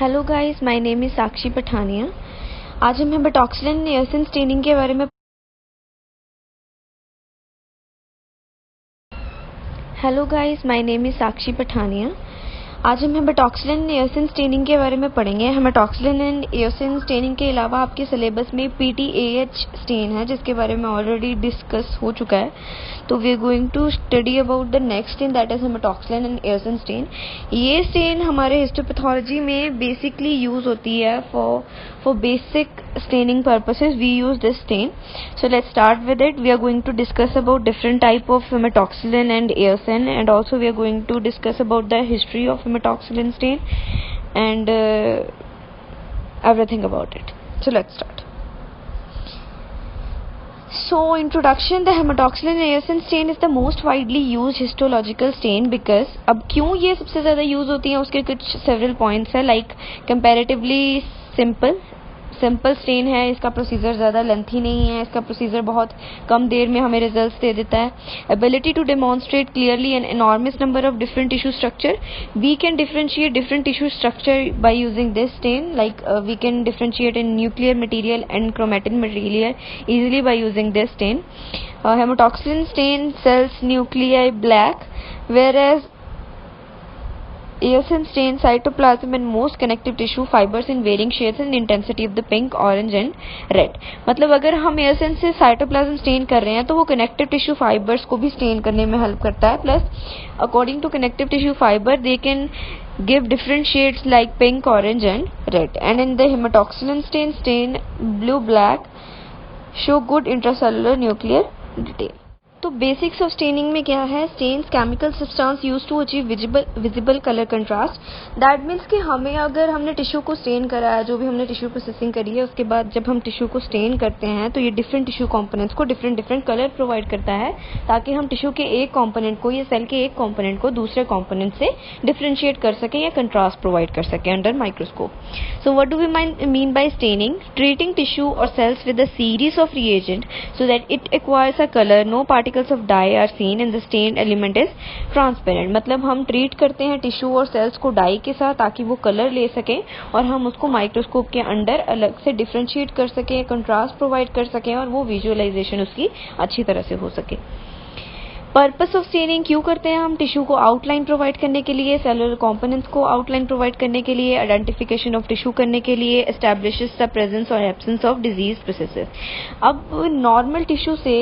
Hello guys, my name is Sakshi Pathania. आज हम haematoxylin eosin staining के बारे में hello guys, my name is Sakshi Pathania. आज हम हेमेटॉक्सिलिन नियोसिन स्टेनिंग के बारे में पढ़ेंगे। हेमेटॉक्सिलिन एंड नियोसिन स्टेनिंग के अलावा आपके सिलेबस में PTAH स्टेन है, जिसके बारे में ऑलरेडी डिस्कस हो चुका है। तो we are going to study about the next stain, that is haematoxylin and eosin stain. ये स्टेन हमारे हिस्टोपैथोलॉजी में बेसिकली यूज होती है for basic staining purposes. We use this stain. So let's start with it. We are going to discuss about different type of hematoxylin and eosin, and also we are going to discuss about the history of hematoxylin stain and everything about it. So let's start. So introduction, the hematoxylin and eosin stain is the most widely used histological stain because अब क्यों ये सबसे ज़्यादा use होती है उसके कुछ several points है, like comparatively सिंपल स्टेन है, इसका प्रोसीजर ज़्यादा लेंथी नहीं है, इसका प्रोसीजर बहुत कम देर में हमें रिजल्ट्स दे देता है। Ability to demonstrate clearly an enormous number of different tissue structure. We can differentiate different tissue structure by using this stain, like we can differentiate in nuclear material and chromatin material easily by using this stain. Hematoxylin stain cells nuclei black, whereas eosin stain cytoplasm and most connective tissue fibers in varying shades and intensity of the pink, orange and red. मतलब अगर हम eosin से cytoplasm stain कर रहे हैं तो वो connective tissue fibers को भी stain करने में help करता है. Plus according to connective tissue fiber they can give different shades like pink, orange and red. And in the hematoxylin stain blue black show good intracellular nuclear detail. तो basics of staining में क्या है? Stains chemical substance use to achieve visible colour contrast. That means कि हमें अगर हमने tissue को stand करा है, जो भी हमने टिश्यू प्रोसेसिंग करी है, उसके बाद जब हम टिश्यू को स्टेन करते हैं तो ये डिफरेंट टिश्यू कंपोनेंट्स को डिफरेंट कलर प्रोवाइड करता है, ताकि हम टिश्यू के एक कंपोनेंट को या सेल के एक कंपोनेंट को दूसरे कंपोनेंट से डिफरेंशिएट कर सकें या कंट्रास्ट प्रोवाइड कर सकें under microscope. So what do we mean by staining? Treating tissue और cells with a series of reagent so that it acquires a colour, no particles of dye are seen and the stained element is transparent. मतलब हम treat करते हैं tissue और sales को die के साथ ताकि वो कलर ले सकें और हम उसको माइक्रोस्कोप के अंडर अलग से डिफरेंशिएट कर सकें, कंट्रास्ट प्रोवाइड कर सकें और वो विजुअलाइजेशन उसकी अच्छी तरह से हो सके। पर्पस ऑफ स्टेनिंग क्यों करते हैं हम? टिश्यू को आउटलाइन प्रोवाइड करने के लिए, सेलुलर कंपोनेंट्स को आउटलाइन प्रोवाइड करने के लिए, आइडेंटिफिकेशन ऑफ टिश्यू करने के लिए, एस्टैब्लिशेस द प्रेजेंस और एब्सेंस ऑफ डिजीज प्रोसेसेस। अब नॉर्मल टिश्यू से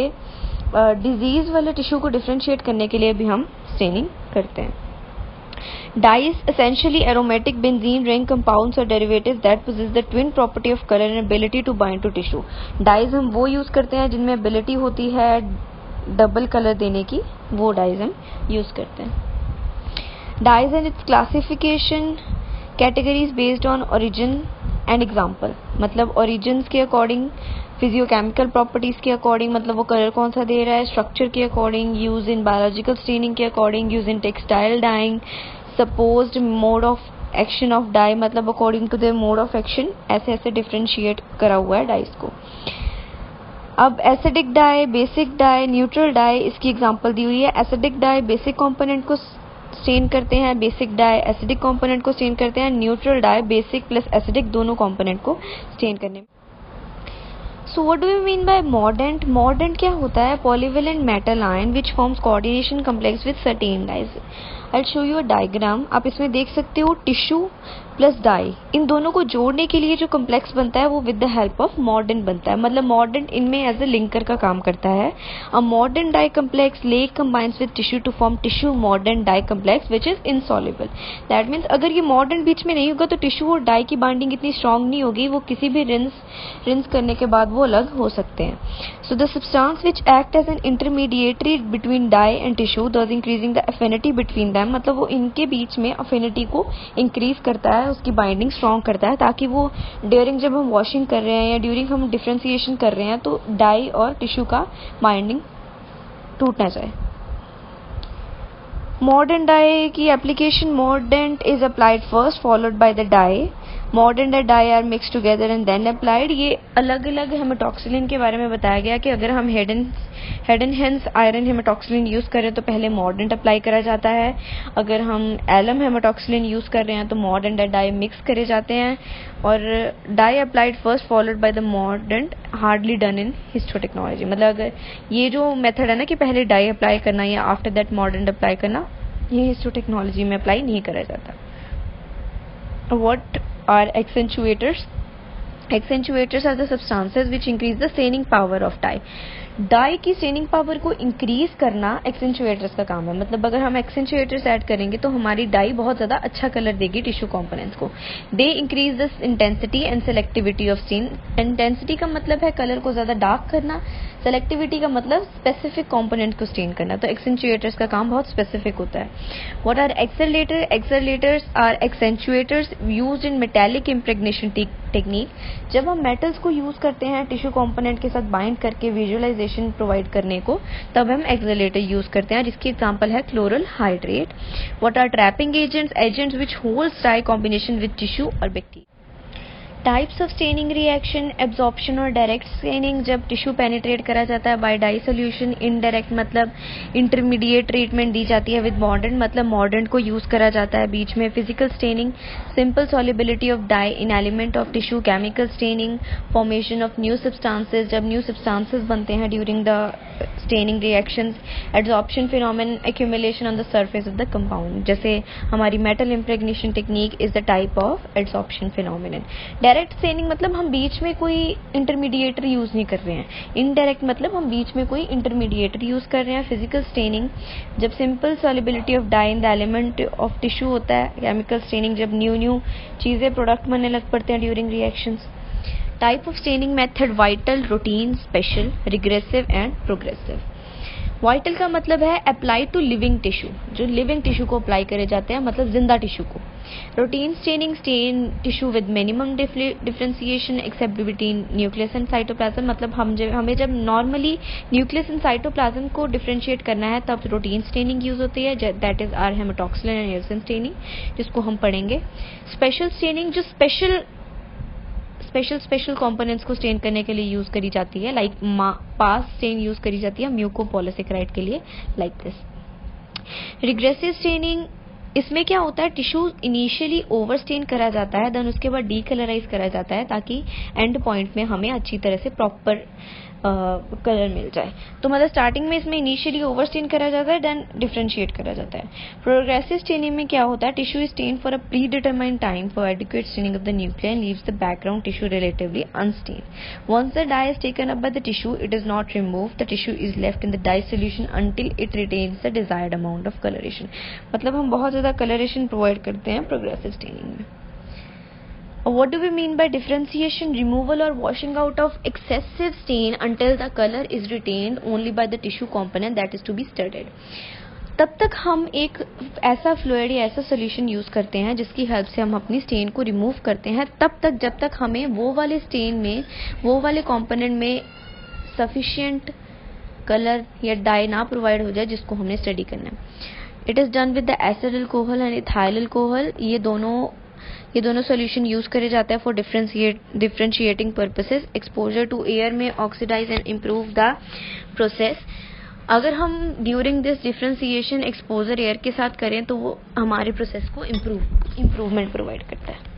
डिजीज वाले टिश्यू को डिफरेंशिएट करने के लिए भी हम स्टेनिंग करते हैं। Dyes essentially aromatic benzene ring compounds or derivatives that possess the twin property of color and ability to bind to tissue. Dyes हम वो यूज करते हैं जिनमें ability होती है डबल कलर देने की, वो dyes हम यूज करते हैं। Dyes and its classification categories based on origin and example, मतलब origins के अकॉर्डिंग, फिजियोकेमिकल प्रॉपर्टीज के अकॉर्डिंग, मतलब वो कलर कौन सा दे रहा है, स्ट्रक्चर के according, use in biological staining के according, use in textile dyeing, supposed mode of action of dye, मतलब according to the mode of action, ऐसे ऐसे डिफरेंशिएट करा हुआ है डाइस को। अब acidic dye, basic dye, neutral dye, इसकी एग्जांपल दी हुई है। एसिडिक डाई बेसिक कंपोनेंट को स्टेन करते हैं, बेसिक डाई एसिडिक कंपोनेंट को स्टेन करते हैं, neutral dye basic plus acidic दोनों कंपोनेंट को स्टेन करने में। So what do we mean by mordant? Mordant क्या होता है? Polyvalent metal ion which forms coordination complex with certain dyes. I'll show you a diagram. आप इसमें देख सकते हो टिश्यू प्लस डाई, इन दोनों को जोड़ने के लिए जो कम्प्लेक्स बनता है वो with the help of mordant बनता है। मतलब मॉर्डेंट इनमें एज ए लिंकर का काम करता है। A mordant dye complex lake combines with tissue to form tissue mordant dye complex which is insoluble. That means अगर ये मॉर्डेंट बीच में नहीं होगा तो टिश्यू और डाई की बाइंडिंग इतनी स्ट्रांग नहीं होगी, वो किसी भी रिंस करने के बाद वो अलग हो सकते हैं। So the substance which act as an intermediary between dye and tissue thus increasing the affinity between them, मतलब वो इनके बीच में एफिनिटी को इंक्रीज करता है, उसकी बाइंडिंग स्ट्रॉन्ग करता है, ताकि वो ड्यूरिंग जब हम वॉशिंग कर रहे हैं या ड्यूरिंग हम डिफ्रेंसिएशन कर रहे हैं तो डाई और टिश्यू का बाइंडिंग टूट ना जाए। मॉर्डेंट डाई की application, mordant is applied first followed by the dye mordant and dye are mix together and then applied. ये अलग अलग हेमेटॉक्सिलिन के बारे में बताया गया कि अगर हम Heidenhain's iron haematoxylin use करें तो पहले मॉर्डन अप्लाई करा जाता है। अगर हम एलम हेमेटॉक्सिलिन यूज कर रहे हैं तो मॉर्डन एंड डाई मिक्स करे जाते हैं, और dye applied first followed by the mordant hardly done in histotechnology. मतलब अगर ये जो मेथड है ना कि पहले डाई अप्लाई करना या आफ्टर दैट मॉर्डन अप्लाई करना, ये हिस्टोटेक्नोलॉजी में अप्लाई नहीं करा जाता। What are accentuators? Accentuators are the substances which increase the staining power of dye. Dye की स्टेनिंग पावर को इंक्रीज करना एक्सेंचुएटर्स का काम है। मतलब अगर हम एक्सेंचुएटर्स ऐड करेंगे तो हमारी डाई बहुत ज्यादा अच्छा कलर देगी टिश्यू कंपोनेंट्स को। They increase the intensity and selectivity of stain. Intensity का मतलब है कलर को ज्यादा डार्क करना, सेलेक्टिविटी का मतलब स्पेसिफिक कंपोनेंट को स्टेन करना। तो एक्सेंचुएटर्स का काम बहुत स्पेसिफिक होता है। What are accelerator? Accelerators are accentuators used in metallic impregnation technique. जब हम मेटल्स को यूज करते हैं टिश्यू कंपोनेंट के साथ बाइंड करके विजुअलाइजेशन प्रोवाइड करने को, तब हम एक्सेलरेटर यूज करते हैं, जिसकी एग्जांपल है chloral hydrate. What are trapping agents? Agents which holds dye combination with tissue और bacteria. Types of staining reaction, absorption और डायरेक्ट स्टेनिंग। जब टिश्यू पेनिट्रेट करा जाता है बाय डाई सोल्यूशन, इनडायरेक्ट मतलब इंटरमीडिएट ट्रीटमेंट दी जाती है, विद मॉर्डन मतलब मॉर्डन को यूज करा जाता है बीच में। Physical staining, simple solubility of dye in element of tissue. Chemical staining, formation of new substances, जब न्यू सब्सटेंसेस बनते हैं during the staining reactions. Absorption phenomenon, accumulation on the surface of the compound, जैसे हमारी metal impregnation technique is the type of absorption phenomenon. Direct staining मतलब हम बीच में कोई intermediator use नहीं कर रहे हैं। इनडायरेक्ट मतलब हम बीच में कोई इंटरमीडिएटर यूज कर रहे हैं। फिजिकल स्टेनिंग जब simple solubility of dye in the element of tissue होता है। केमिकल स्टेनिंग जब न्यू चीजें प्रोडक्ट बनने लग पड़ते हैं during reactions. Type of staining method, vital, routine, special, regressive and progressive. Vital का मतलब है अप्लाई टू लिविंग टिश्यू, जो लिविंग टिश्यू को अप्लाई करे जाते हैं, मतलब जिंदा टिश्यू को। Routine staining, stain tissue with minimum differentiation except between nucleus and cytoplasm. मतलब हमें जब नॉर्मली न्यूक्लियस एंड साइटोप्लाज्म को डिफरेंशिएट करना है तब रूटीन स्टेनिंग यूज होती है, that is our haematoxylin and Nelson staining, जिसको हम पढ़ेंगे। स्पेशल स्टेनिंग जो स्पेशल कंपोनेंट्स को स्टेन करने के लिए यूज करी जाती है, लाइक पास स्टेन यूज करी जाती है म्यूकोपॉलीसेकेराइड के लिए, लाइक दिस। रिग्रेसिव स्टेनिंग, इसमें क्या होता है, टिश्यू इनिशियली ओवर स्टेन करा जाता है, देन उसके बाद डीकलराइज करा जाता है ताकि एंड पॉइंट में हमें अच्छी तरह से प्रॉपर कलर मिल जाए। तो मतलब स्टार्टिंग में इसमें इनिशियली ओवर स्टेन करा जाता है, देन डिफरेंशिएट करा जाता है। प्रोग्रेसिव स्टेनिंग में क्या होता है, tissue is stain for a predetermined time for adequate staining of the nuclear and leaves the background tissue relatively unstained. Once the dye is taken up by the tissue, it is not removed, the tissue is left in the dye solution until it retains the desired amount of colouration. मतलब हम बहुत ज्यादा colouration provide करते हैं progressive staining में। What do we mean by differentiation? Removal or washing out of excessive stain until the color is retained only by the tissue component that is to be studied. तब तक हम एक ऐसा fluid या ऐसा solution use करते हैं जिसकी हेल्प से हम अपनी स्टेन को रिमूव करते हैं, तब तक जब तक हमें वो वाले स्टेन में, वो वाले कंपोनेंट में सफिशिएंट कलर या डाई ना प्रोवाइड हो जाए जिसको हमने स्टडी करना है। It is done with the acid alcohol and ethyl alcohol. ये दोनों सोल्यूशन यूज करे जाते हैं for differentiating purposes. Exposure to air में oxidise and improve the process. अगर हम during this differentiation exposure air के साथ करें तो वो हमारे प्रोसेस को इम्प्रूवमेंट प्रोवाइड करता है।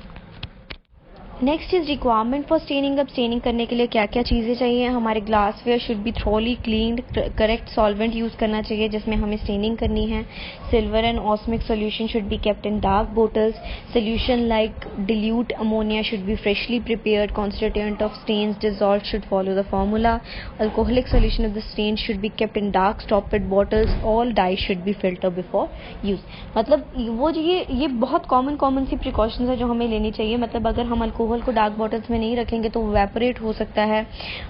Next is requirement for staining. अब स्टेनिंग करने के लिए क्या क्या चीज़ें चाहिए, हमारे glassware should be thoroughly cleaned, correct solvent use करना चाहिए जिसमें हमें स्टेनिंग करनी है। Silver and osmic solution should be kept in dark bottles. Solution like dilute ammonia should be freshly prepared. Constituent of stains dissolve should follow the formula. Alcoholic solution of the stain should be kept in dark stopped bottles. All dye should be filter before use. मतलब वो ये बहुत common सी precautions है जो हमें लेनी चाहिए। मतलब अगर हम अल्कोहल को डार्क बॉटल्स में नहीं रखेंगे तो वेपोरेट हो सकता है।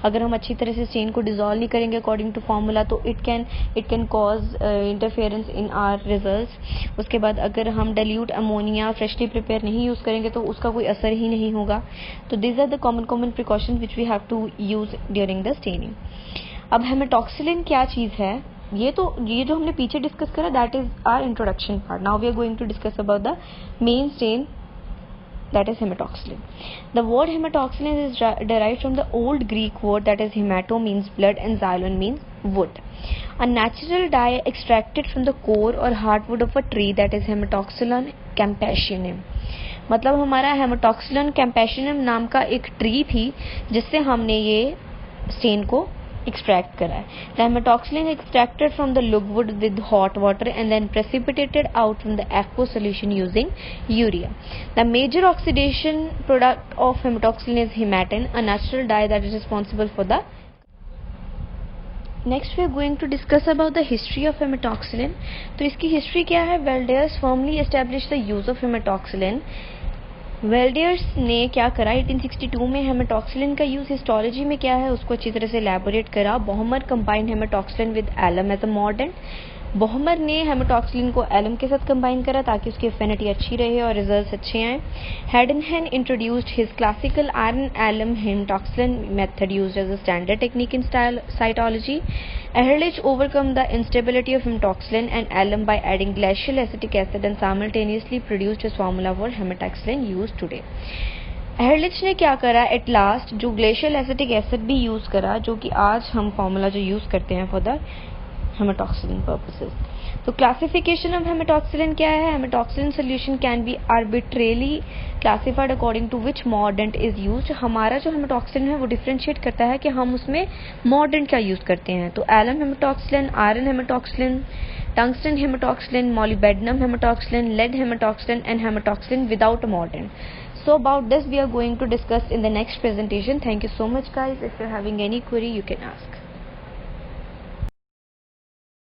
अगर हम अच्छी तरह से स्टेन को डिसॉल्व नहीं करेंगे अकॉर्डिंग टू फॉर्मूला तो it can cause interference in our results. उसके बाद अगर हम डाइल्यूट अमोनिया फ्रेशली प्रिपेयर नहीं यूज करेंगे तो उसका कोई असर ही नहीं होगा। तो this are the common precautions which we have to use during the staining. अब हेमेटॉक्सिलिन क्या चीज है, ये जो हमने पीछे डिस्कस करा, that is our introduction part. Now we are going to discuss about the main stain that is hematoxylin. The word hematoxylin is derived from the old Greek word that is hemato means blood and xylon means wood. A natural dye extracted from the core or hardwood of a tree that is hematoxylon campesинum. मतलब हमारा हेमाटोक्सिलिन कैम्पेशिनम नाम का एक tree थी जिससे हमने ये stand को extract करा है. The hematoxylin is extracted from the logwood with hot water and then precipitated out from the aqueous solution using urea. The major oxidation product of hematoxylin is hematin, a natural dye that is responsible for the. Next we are going to discuss about the history of hematoxylin. तो इसकी history क्या है? Valdes firmly established the use of hematoxylin. वेल्डियर्स ने क्या करा 1862 में हेमाटोक्सिलिन का use histology में क्या है उसको अच्छी तरह से एलैबोरेट करा. Bohmer combined haematoxylin with alum as a mordant. Bohmer ने हेमाटोक्सिलिन को एलम के साथ कंबाइन करा ताकि उसकी एफिनिटी अच्छी रहे और रिजल्ट्स अच्छे आए. Heidenhain introduced his classical iron alum haematoxylin method used as a standard technique in cytology. Ehrlich overcome the instability of hematoxylin and alum by adding glacial acetic acid and simultaneously produced his formula for hematoxylin used today. Ehrlich ने क्या करा at last जो glacial acetic acid भी use करा जो कि आज हम फॉर्मूला जो यूज करते हैं फॉर द हेमाटोक्सिलिन पर्पसेस. तो क्लासिफिकेशन ऑफ हेमाटोक्सिलिन क्या है? Haematoxylin solution can be arbitrarily classified according to which mordant is used. हमारा जो हेमाटोक्सिलिन है वो डिफरेंशिएट करता है कि हम उसमें मॉर्डेंट क्या यूज करते हैं. तो alum haematoxylin, iron haematoxylin, tungsten haematoxylin, molybdenum haematoxylin, lead haematoxylin and haematoxylin without a mordant. So about this we are going to discuss in the next presentation. Thank you so much guys. If you're having any query you can ask.